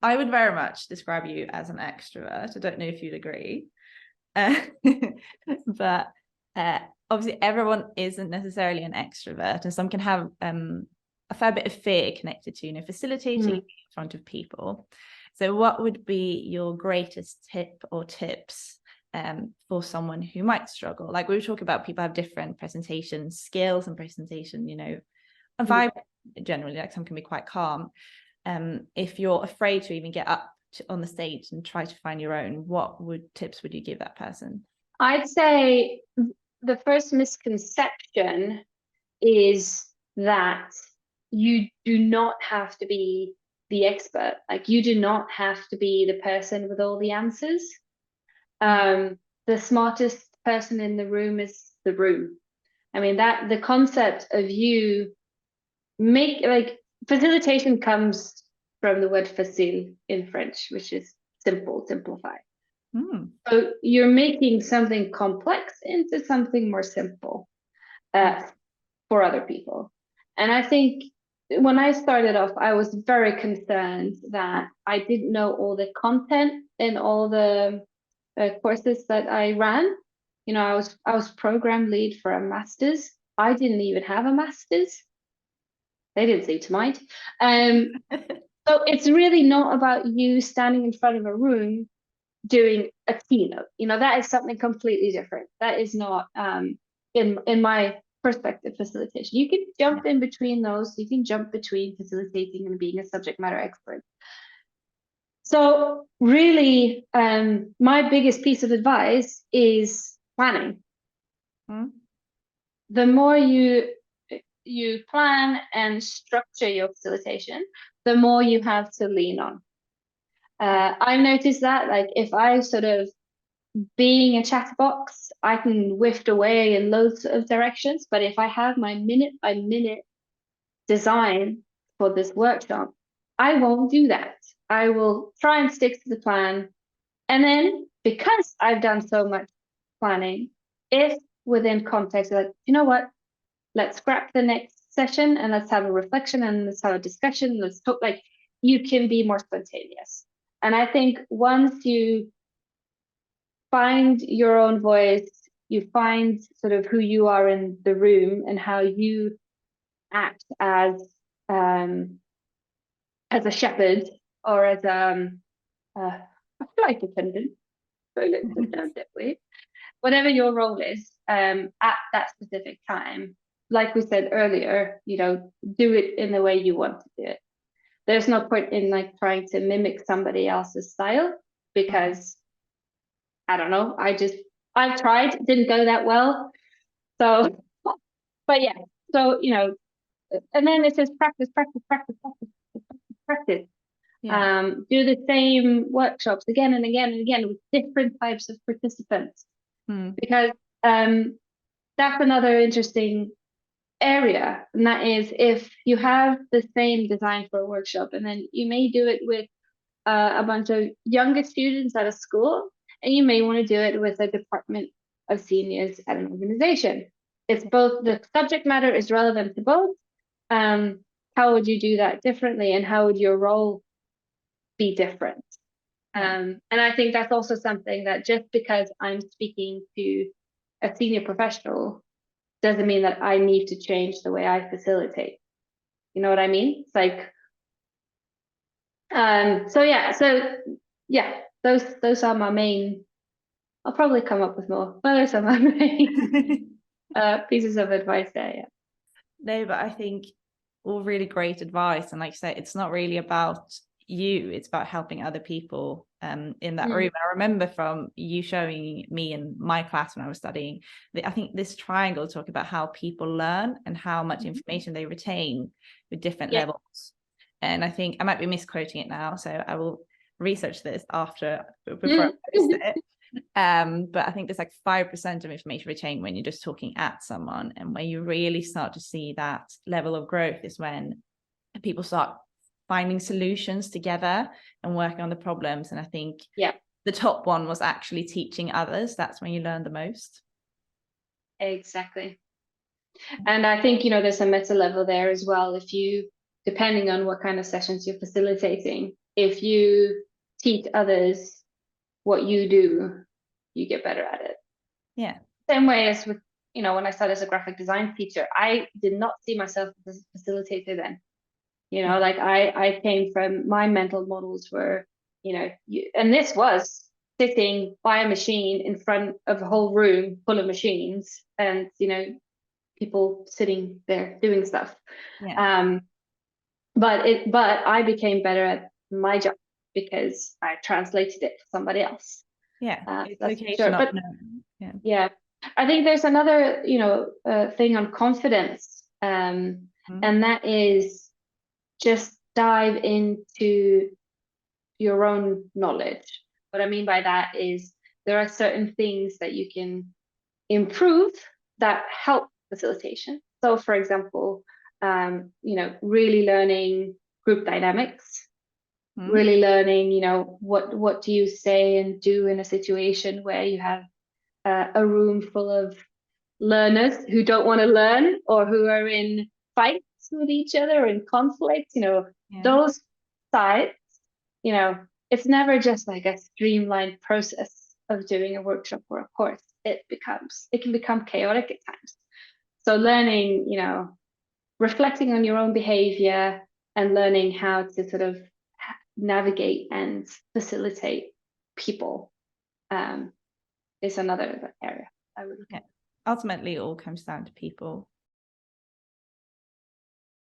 I would very much describe you as an extrovert. I don't know if you'd agree. But obviously everyone isn't necessarily an extrovert, and some can have a fair bit of fear connected to, facilitating in front of people. So what would be your greatest tip or tips for someone who might struggle? Like we were talking about, people have different presentation skills and presentation, a vibe generally, like some can be quite calm. If you're afraid to even get up on the stage and try to find your own, what tips would you give that person? I'd say the first misconception is that you do not have to be the expert. Like, you do not have to be the person with all the answers. The smartest person in the room is the room. I mean, that the concept of you facilitation comes from the word facile in French, which is simple, simplify. So you're making something complex into something more simple for other people. And I think when I started off, I was very concerned that I didn't know all the content in all the courses that I ran. I was program lead for a master's. I didn't even have a master's. They didn't seem to mind. So it's really not about you standing in front of a room doing a keynote. That is something completely different. That is not in my perspective facilitation. You can jump in between those. You can jump between facilitating and being a subject matter expert. So really, my biggest piece of advice is planning. The more you plan and structure your facilitation, the more you have to lean on. I've noticed that, like, if I sort of being a chat box, I can whift away in loads of directions. But if I have my minute by minute design for this workshop, I won't do that. I will try and stick to the plan. And then, because I've done so much planning, if within context, like, you know what, let's scrap the next session and let's have a reflection and let's have a discussion. Let's talk, like, you can be more spontaneous. And I think once you find your own voice, you find sort of who you are in the room and how you act as a shepherd or as a flight attendant, whatever your role is at that specific time. Like we said earlier, do it in the way you want to do it. There's no point in like trying to mimic somebody else's style, because I don't know, I've tried, it didn't go that well. So, but yeah, so, and then it says practice. Yeah. Do the same workshops again and again and again with different types of participants, because that's another interesting area, and that is, if you have the same design for a workshop and then you may do it with a bunch of younger students at a school, and you may want to do it with a department of seniors at an organization. It's both, the subject matter is relevant to both. How would you do that differently, and how would your role be different? And I think that's also something that, just because I'm speaking to a senior professional doesn't mean that I need to change the way I facilitate. You know what I mean? It's like, those are my main. I'll probably come up with more, but those are my main pieces of advice there. Yeah. No, but I think all really great advice, and like you say, it's not really about you, it's about helping other people in that room. I remember from you showing me in my class when I was studying, I think this triangle talk about how people learn and how much information they retain with different levels. And I think I might be misquoting it now, so I will research this before I post it. But I think there's like 5% of information retained when you're just talking at someone, and where you really start to see that level of growth is when people start finding solutions together and working on the problems. And I think the top one was actually teaching others. That's when you learn the most. Exactly. And I think, there's a meta level there as well. If you, depending on what kind of sessions you're facilitating, if you teach others what you do, you get better at it. Yeah. Same way as with, when I started as a graphic design teacher, I did not see myself as a facilitator then. Like I came from, my mental models were, and this was sitting by a machine in front of a whole room full of machines, and people sitting there doing stuff. Yeah. But I became better at my job because I translated it for somebody else. Yeah. It's That's a for case sure. of But knowing. yeah, I think there's another, thing on confidence, Mm. and that is just dive into your own knowledge. What I mean by that is there are certain things that you can improve that help facilitation. So, for example, really learning group dynamics, really learning, what do you say and do in a situation where you have a room full of learners who don't want to learn, or who are in fights with each other, in conflicts, Yeah. those sides, it's never just like a streamlined process of doing a workshop or a course. It can become chaotic at times. So learning, reflecting on your own behavior and learning how to sort of navigate and facilitate people, is another area I would look at. Ultimately, it all comes down to people.